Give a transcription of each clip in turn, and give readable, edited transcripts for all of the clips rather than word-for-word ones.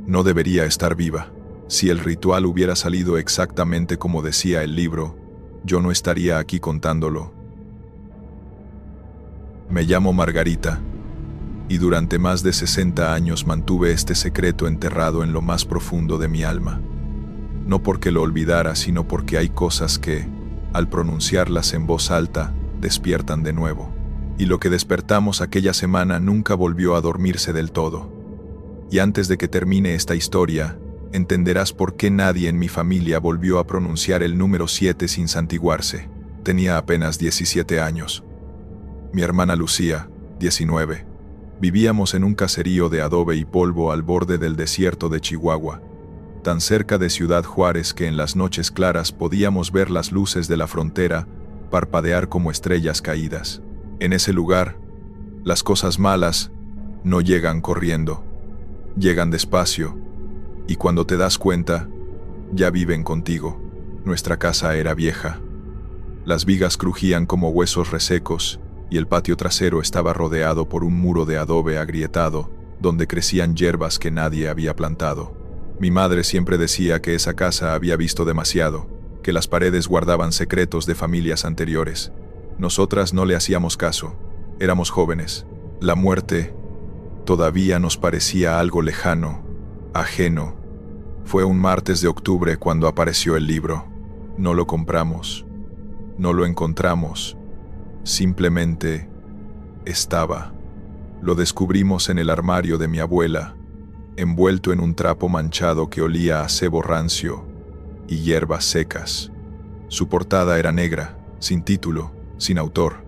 No debería estar viva. Si el ritual hubiera salido exactamente como decía el libro, yo no estaría aquí contándolo. Me llamo Margarita, y durante más de 60 años mantuve este secreto enterrado en lo más profundo de mi alma. No porque lo olvidara, sino porque hay cosas que, al pronunciarlas en voz alta, despiertan de nuevo. Y lo que despertamos aquella semana nunca volvió a dormirse del todo. Y antes de que termine esta historia, entenderás por qué nadie en mi familia volvió a pronunciar el número 7 sin santiguarse. Tenía apenas 17 años. Mi hermana Lucía, 19. Vivíamos en un caserío de adobe y polvo al borde del desierto de Chihuahua, tan cerca de Ciudad Juárez que en las noches claras podíamos ver las luces de la frontera parpadear como estrellas caídas. En ese lugar, las cosas malas no llegan corriendo, llegan despacio, y cuando te das cuenta, ya viven contigo. Nuestra casa era vieja. Las vigas crujían como huesos resecos, y el patio trasero estaba rodeado por un muro de adobe agrietado, donde crecían hierbas que nadie había plantado. Mi madre siempre decía que esa casa había visto demasiado, que las paredes guardaban secretos de familias anteriores. Nosotras no le hacíamos caso, éramos jóvenes. La muerte todavía nos parecía algo lejano, ajeno. Fue un martes de octubre cuando apareció el libro. No lo compramos, no lo encontramos, simplemente estaba. Lo descubrimos en el armario de mi abuela, envuelto en un trapo manchado que olía a cebo rancio y hierbas secas. Su portada era negra, sin título, sin autor.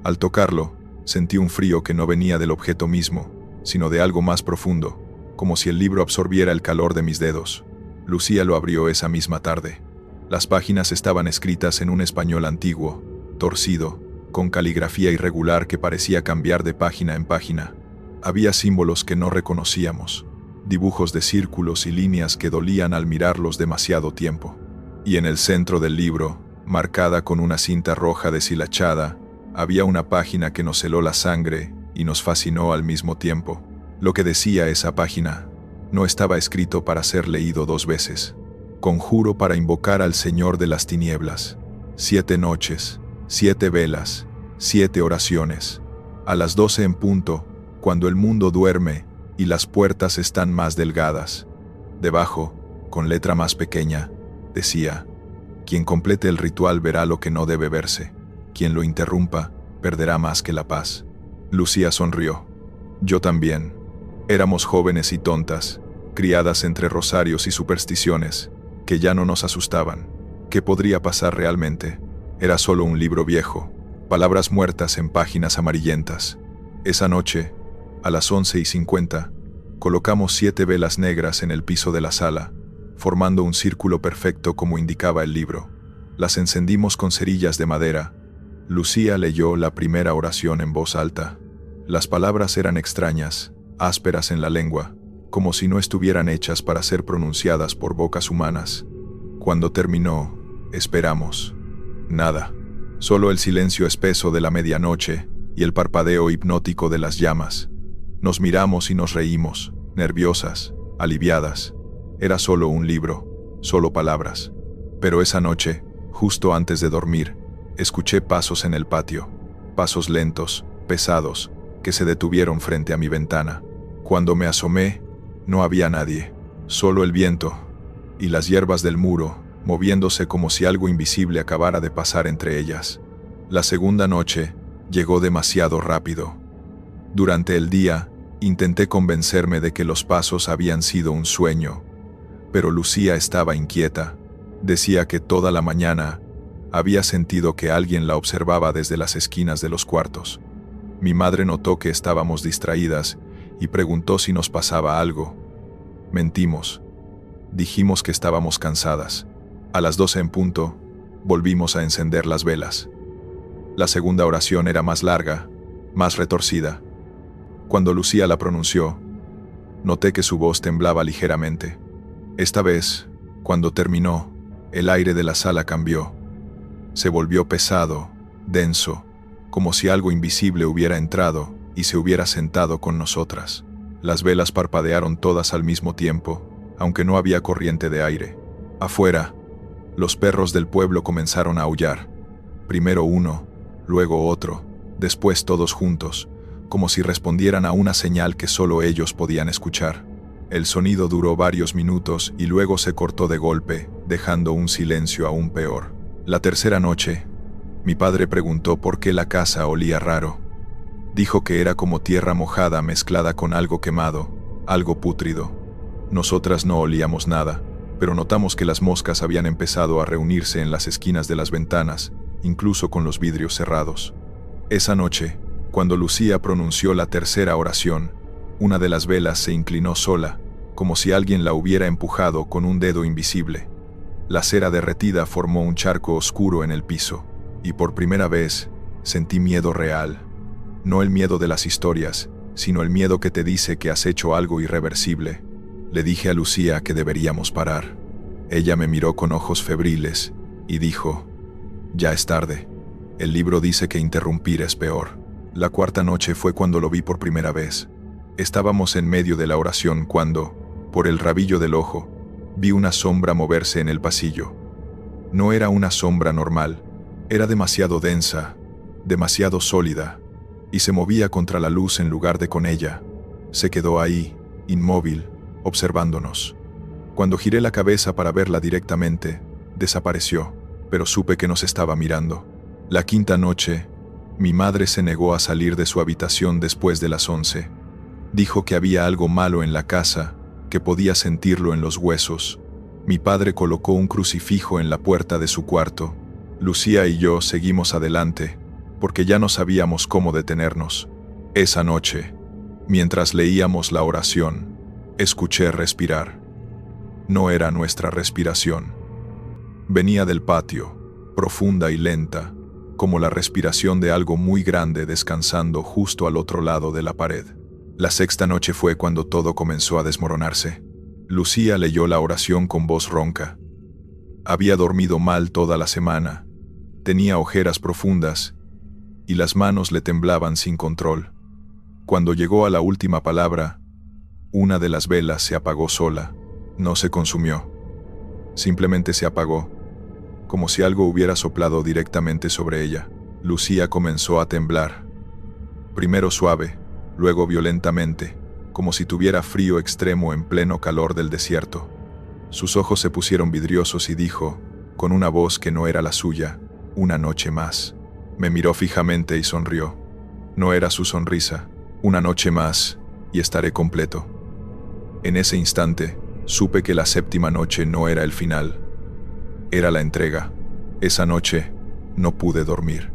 Al tocarlo, sentí un frío que no venía del objeto mismo, sino de algo más profundo, como si el libro absorbiera el calor de mis dedos. Lucía lo abrió esa misma tarde. Las páginas estaban escritas en un español antiguo, torcido, con caligrafía irregular que parecía cambiar de página en página. Había símbolos que no reconocíamos, dibujos de círculos y líneas que dolían al mirarlos demasiado tiempo. Y en el centro del libro, marcada con una cinta roja deshilachada, había una página que nos heló la sangre y nos fascinó al mismo tiempo. Lo que decía esa página no estaba escrito para ser leído 2 veces. Conjuro para invocar al Señor de las tinieblas. 7 noches, 7 velas, 7 oraciones. A las 12 en punto, cuando el mundo duerme y las puertas están más delgadas. Debajo, con letra más pequeña, decía: quien complete el ritual verá lo que no debe verse. Quien lo interrumpa, perderá más que la paz. Lucía sonrió. Yo también. Éramos jóvenes y tontas, criadas entre rosarios y supersticiones, que ya no nos asustaban. ¿Qué podría pasar realmente? Era solo un libro viejo, palabras muertas en páginas amarillentas. Esa noche, a las 11:50, colocamos 7 velas negras en el piso de la sala, formando un círculo perfecto como indicaba el libro. Las encendimos con cerillas de madera. Lucía leyó la primera oración en voz alta. Las palabras eran extrañas, ásperas en la lengua, como si no estuvieran hechas para ser pronunciadas por bocas humanas. Cuando terminó, esperamos. Nada. Solo el silencio espeso de la medianoche y el parpadeo hipnótico de las llamas. Nos miramos y nos reímos, nerviosas, aliviadas. Era solo un libro, solo palabras. Pero esa noche, justo antes de dormir, escuché pasos en el patio, pasos lentos, pesados, que se detuvieron frente a mi ventana. Cuando me asomé, no había nadie, solo el viento y las hierbas del muro, moviéndose como si algo invisible acabara de pasar entre ellas. La segunda noche llegó demasiado rápido. Durante el día, intenté convencerme de que los pasos habían sido un sueño, pero Lucía estaba inquieta. Decía que toda la mañana había sentido que alguien la observaba desde las esquinas de los cuartos. Mi madre notó que estábamos distraídas y preguntó si nos pasaba algo. Mentimos. Dijimos que estábamos cansadas. A las 12 en punto, volvimos a encender las velas. La segunda oración era más larga, más retorcida. Cuando Lucía la pronunció, noté que su voz temblaba ligeramente. Esta vez, cuando terminó, el aire de la sala cambió. Se volvió pesado, denso, como si algo invisible hubiera entrado y se hubiera sentado con nosotras. Las velas parpadearon todas al mismo tiempo, aunque no había corriente de aire. Afuera, los perros del pueblo comenzaron a aullar. Primero uno, luego otro, después todos juntos, como si respondieran a una señal que solo ellos podían escuchar. El sonido duró varios minutos y luego se cortó de golpe, dejando un silencio aún peor. La tercera noche, mi padre preguntó por qué la casa olía raro. Dijo que era como tierra mojada mezclada con algo quemado, algo pútrido. Nosotras no olíamos nada, pero notamos que las moscas habían empezado a reunirse en las esquinas de las ventanas, incluso con los vidrios cerrados. Esa noche, cuando Lucía pronunció la tercera oración, una de las velas se inclinó sola, como si alguien la hubiera empujado con un dedo invisible. La cera derretida formó un charco oscuro en el piso, y por primera vez sentí miedo real. No el miedo de las historias, sino el miedo que te dice que has hecho algo irreversible. Le dije a Lucía que deberíamos parar. Ella me miró con ojos febriles y dijo: «Ya es tarde. El libro dice que interrumpir es peor». La cuarta noche fue cuando lo vi por primera vez. Estábamos en medio de la oración cuando, por el rabillo del ojo, vi una sombra moverse en el pasillo. No era una sombra normal, era demasiado densa, demasiado sólida, y se movía contra la luz en lugar de con ella. Se quedó ahí, inmóvil, observándonos. Cuando giré la cabeza para verla directamente, desapareció, pero supe que nos estaba mirando. La quinta noche, mi madre se negó a salir de su habitación después de las 11. Dijo que había algo malo en la casa, que podía sentirlo en los huesos. Mi padre colocó un crucifijo en la puerta de su cuarto. Lucía y yo seguimos adelante, porque ya no sabíamos cómo detenernos. Esa noche, mientras leíamos la oración, escuché respirar. No era nuestra respiración. Venía del patio, profunda y lenta, como la respiración de algo muy grande descansando justo al otro lado de la pared. La sexta noche fue cuando todo comenzó a desmoronarse. Lucía leyó la oración con voz ronca. Había dormido mal toda la semana, tenía ojeras profundas, y las manos le temblaban sin control. Cuando llegó a la última palabra, una de las velas se apagó sola. No se consumió. Simplemente se apagó, como si algo hubiera soplado directamente sobre ella. Lucía comenzó a temblar. Primero suave, luego violentamente, como si tuviera frío extremo en pleno calor del desierto. Sus ojos se pusieron vidriosos y dijo, con una voz que no era la suya: «Una noche más». Me miró fijamente y sonrió. No era su sonrisa. «Una noche más, y estaré completo». En ese instante, supe que la séptima noche no era el final. Era la entrega. Esa noche, no pude dormir.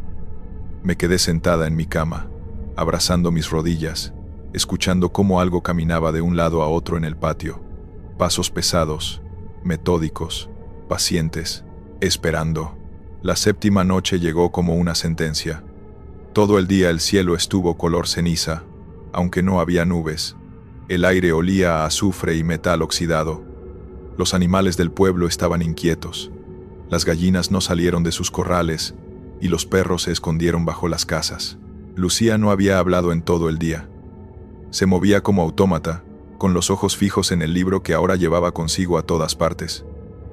Me quedé sentada en mi cama, abrazando mis rodillas, escuchando cómo algo caminaba de un lado a otro en el patio. Pasos pesados, metódicos, pacientes, esperando. La séptima noche llegó como una sentencia. Todo el día el cielo estuvo color ceniza, aunque no había nubes. El aire olía a azufre y metal oxidado. Los animales del pueblo estaban inquietos. Las gallinas no salieron de sus corrales y los perros se escondieron bajo las casas. Lucía no había hablado en todo el día. Se movía como autómata, con los ojos fijos en el libro que ahora llevaba consigo a todas partes.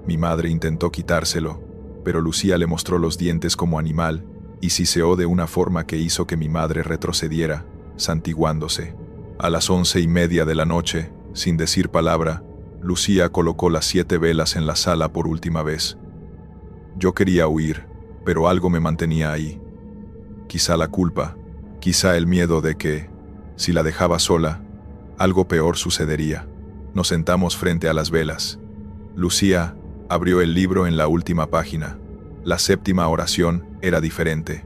Mi madre intentó quitárselo, pero Lucía le mostró los dientes como animal y siseó de una forma que hizo que mi madre retrocediera, santiguándose. A las 11:30 de la noche, sin decir palabra, Lucía colocó las 7 velas en la sala por última vez. Yo quería huir, pero algo me mantenía ahí. Quizá la culpa, quizá el miedo de que, si la dejaba sola, algo peor sucedería. Nos sentamos frente a las velas. Lucía abrió el libro en la última página. La séptima oración era diferente.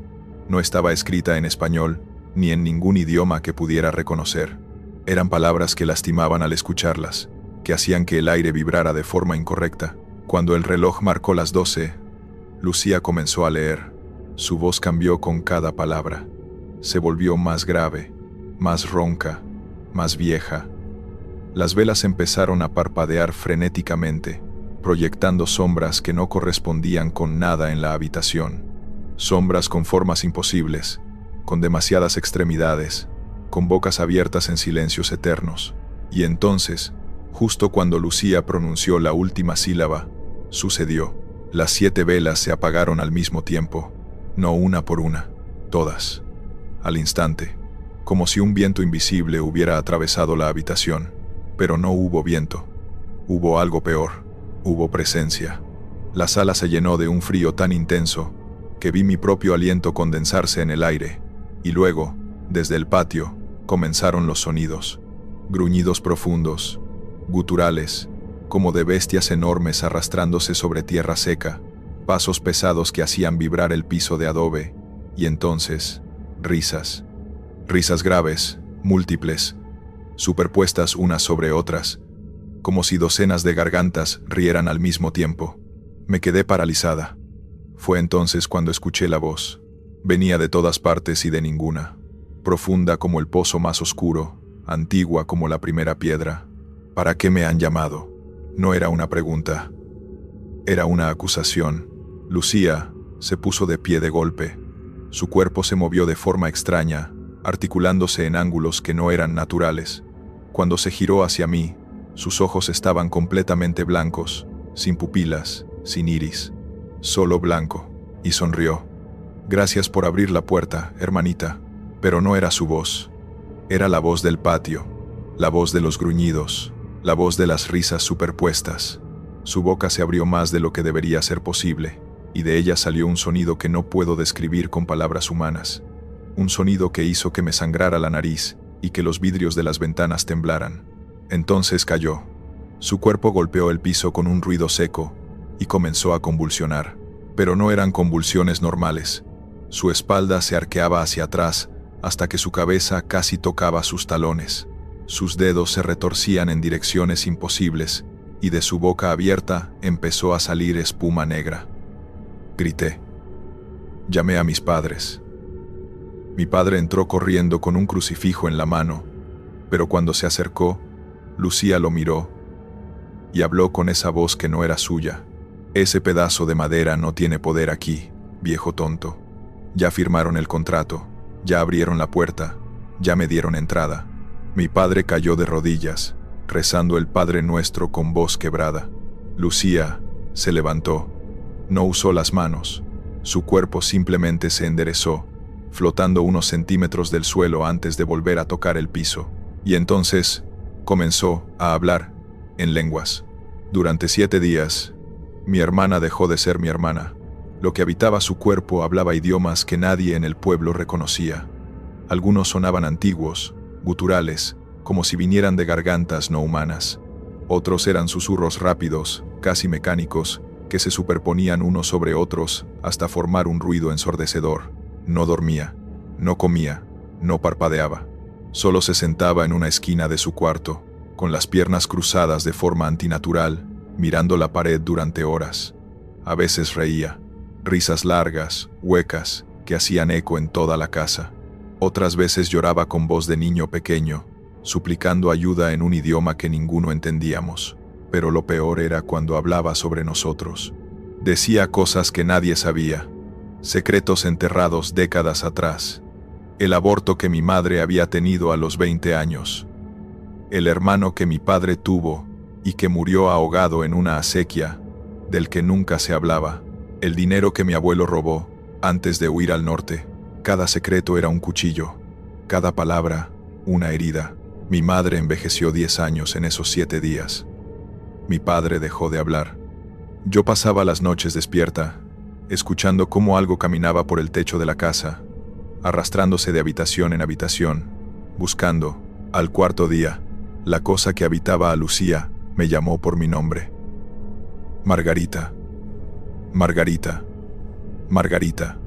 No estaba escrita en español, ni en ningún idioma que pudiera reconocer. Eran palabras que lastimaban al escucharlas, que hacían que el aire vibrara de forma incorrecta. Cuando el reloj marcó las 12, Lucía comenzó a leer. Su voz cambió con cada palabra. Se volvió más grave, más ronca, más vieja. Las velas empezaron a parpadear frenéticamente, proyectando sombras que no correspondían con nada en la habitación. Sombras con formas imposibles, con demasiadas extremidades, con bocas abiertas en silencios eternos. Y entonces, justo cuando Lucía pronunció la última sílaba, sucedió. Las 7 velas se apagaron al mismo tiempo, no una por una, todas. Al instante, como si un viento invisible hubiera atravesado la habitación. Pero no hubo viento. Hubo algo peor. Hubo presencia. La sala se llenó de un frío tan intenso que vi mi propio aliento condensarse en el aire, y luego, desde el patio, comenzaron los sonidos. Gruñidos profundos, guturales, como de bestias enormes arrastrándose sobre tierra seca, pasos pesados que hacían vibrar el piso de adobe, y entonces, risas. Risas graves, múltiples, superpuestas unas sobre otras, como si docenas de gargantas rieran al mismo tiempo. Me quedé paralizada. Fue entonces cuando escuché la voz. Venía de todas partes y de ninguna, profunda como el pozo más oscuro, antigua como la primera piedra. ¿Para qué me han llamado? No era una pregunta. Era una acusación. Lucía se puso de pie de golpe. Su cuerpo se movió de forma extraña, articulándose en ángulos que no eran naturales. Cuando se giró hacia mí, sus ojos estaban completamente blancos, sin pupilas, sin iris, solo blanco, y sonrió. Gracias por abrir la puerta, hermanita. Pero no era su voz. Era la voz del patio, la voz de los gruñidos, la voz de las risas superpuestas. Su boca se abrió más de lo que debería ser posible, y de ella salió un sonido que no puedo describir con palabras humanas. Un sonido que hizo que me sangrara la nariz y que los vidrios de las ventanas temblaran. Entonces cayó. Su cuerpo golpeó el piso con un ruido seco y comenzó a convulsionar. Pero no eran convulsiones normales. Su espalda se arqueaba hacia atrás hasta que su cabeza casi tocaba sus talones. Sus dedos se retorcían en direcciones imposibles y de su boca abierta empezó a salir espuma negra. Grité. Llamé a mis padres. Mi padre entró corriendo con un crucifijo en la mano, pero cuando se acercó, Lucía lo miró y habló con esa voz que no era suya. Ese pedazo de madera no tiene poder aquí, viejo tonto. Ya firmaron el contrato, ya abrieron la puerta, ya me dieron entrada. Mi padre cayó de rodillas, rezando el Padre Nuestro con voz quebrada. Lucía se levantó. No usó las manos. Su cuerpo simplemente se enderezó, flotando unos centímetros del suelo antes de volver a tocar el piso. Y entonces comenzó a hablar en lenguas. Durante 7 días, mi hermana dejó de ser mi hermana. Lo que habitaba su cuerpo hablaba idiomas que nadie en el pueblo reconocía. Algunos sonaban antiguos, guturales, como si vinieran de gargantas no humanas. Otros eran susurros rápidos, casi mecánicos, que se superponían unos sobre otros hasta formar un ruido ensordecedor. No dormía, no comía, no parpadeaba. Solo se sentaba en una esquina de su cuarto, con las piernas cruzadas de forma antinatural, mirando la pared durante horas. A veces reía, risas largas, huecas, que hacían eco en toda la casa. Otras veces lloraba con voz de niño pequeño, suplicando ayuda en un idioma que ninguno entendíamos. Pero lo peor era cuando hablaba sobre nosotros. Decía cosas que nadie sabía, secretos enterrados décadas atrás. El aborto que mi madre había tenido a los 20 años. El hermano que mi padre tuvo y que murió ahogado en una acequia, del que nunca se hablaba. El dinero que mi abuelo robó antes de huir al norte. Cada secreto era un cuchillo, cada palabra una herida. Mi madre envejeció 10 años en esos 7 días. Mi padre dejó de hablar. Yo pasaba las noches despierta, escuchando cómo algo caminaba por el techo de la casa, arrastrándose de habitación en habitación, buscando, al cuarto día, la cosa que habitaba a Lucía me llamó por mi nombre. Margarita. Margarita. Margarita.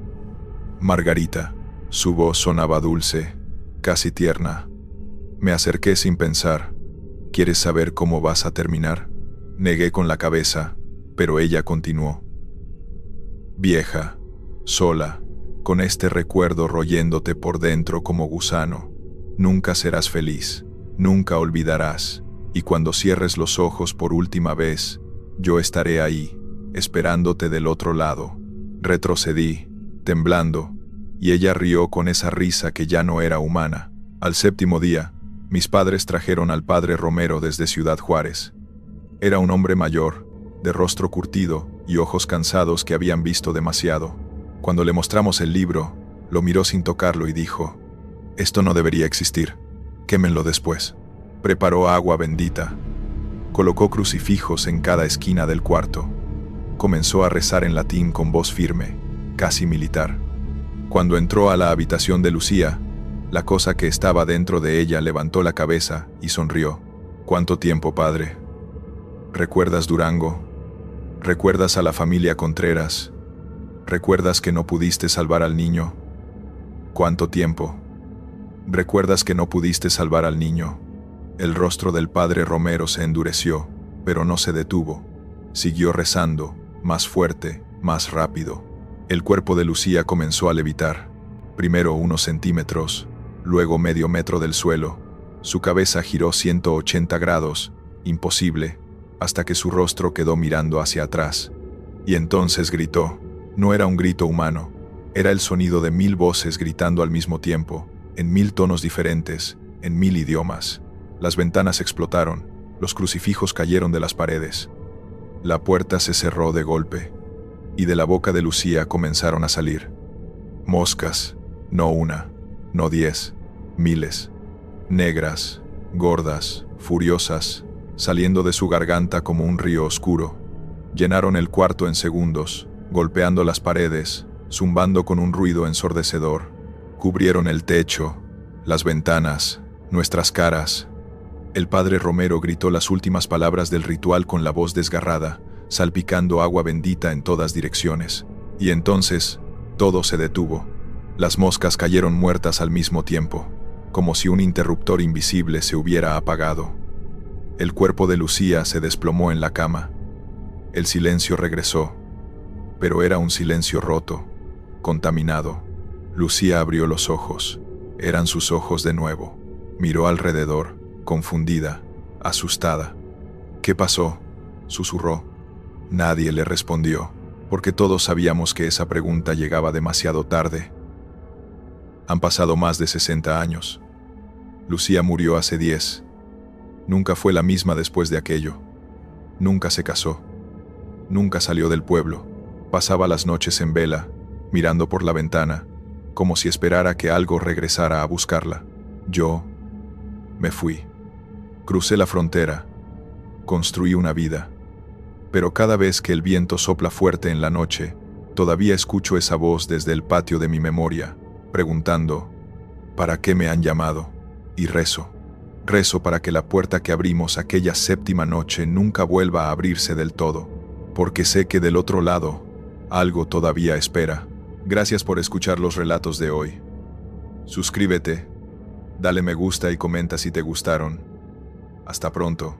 Margarita. Su voz sonaba dulce, casi tierna. Me acerqué sin pensar. ¿Quieres saber cómo vas a terminar? Negué con la cabeza, pero ella continuó. Vieja, sola, con este recuerdo royéndote por dentro como gusano. Nunca serás feliz, nunca olvidarás, y cuando cierres los ojos por última vez, yo estaré ahí, esperándote del otro lado. Retrocedí, temblando, y ella rió con esa risa que ya no era humana. Al 7.º día, Mis padres trajeron al padre Romero desde Ciudad Juárez. Era un hombre mayor, de rostro curtido y ojos cansados que habían visto demasiado. Cuando le mostramos el libro, lo miró sin tocarlo y dijo: «Esto no debería existir. Quémenlo después». Preparó agua bendita. Colocó crucifijos en cada esquina del cuarto. Comenzó a rezar en latín con voz firme, casi militar. Cuando entró a la habitación de Lucía, la cosa que estaba dentro de ella levantó la cabeza y sonrió. «¿Cuánto tiempo, padre? ¿Recuerdas Durango? ¿Recuerdas a la familia Contreras? ¿Recuerdas que no pudiste salvar al niño? ¿Cuánto tiempo? ¿Recuerdas que no pudiste salvar al niño?». El rostro del padre Romero se endureció, pero no se detuvo. Siguió rezando, más fuerte, más rápido. El cuerpo de Lucía comenzó a levitar. Primero unos centímetros, luego medio metro del suelo. Su cabeza giró 180 grados, imposible, hasta que su rostro quedó mirando hacia atrás. Y entonces gritó. No era un grito humano, era el sonido de 1000 voces gritando al mismo tiempo, en 1000 tonos diferentes, en 1000 idiomas. Las ventanas explotaron, los crucifijos cayeron de las paredes. La puerta se cerró de golpe, y de la boca de Lucía comenzaron a salir moscas, no una, no 10, miles, negras, gordas, furiosas, saliendo de su garganta como un río oscuro. Llenaron el cuarto en segundos, golpeando las paredes, zumbando con un ruido ensordecedor. Cubrieron el techo, las ventanas, nuestras caras. El padre Romero gritó las últimas palabras del ritual con la voz desgarrada, salpicando agua bendita en todas direcciones. Y entonces, todo se detuvo. Las moscas cayeron muertas al mismo tiempo, como si un interruptor invisible se hubiera apagado. El cuerpo de Lucía se desplomó en la cama. El silencio regresó, pero era un silencio roto, contaminado. Lucía abrió los ojos. Eran sus ojos de nuevo. Miró alrededor, confundida, asustada. «¿Qué pasó?», susurró. Nadie le respondió, porque todos sabíamos que esa pregunta llegaba demasiado tarde. Han pasado más de 60 años. Lucía murió hace 10. Nunca fue la misma después de aquello. Nunca se casó. Nunca salió del pueblo. Pasaba las noches en vela, mirando por la ventana, como si esperara que algo regresara a buscarla. Yo me fui. Crucé la frontera. Construí una vida. Pero cada vez que el viento sopla fuerte en la noche, todavía escucho esa voz desde el patio de mi memoria, preguntando: ¿para qué me han llamado? Y rezo. Rezo para que la puerta que abrimos aquella 7ª noche nunca vuelva a abrirse del todo, porque sé que del otro lado, algo todavía espera. Gracias por escuchar los relatos de hoy. Suscríbete, dale me gusta y comenta si te gustaron. Hasta pronto.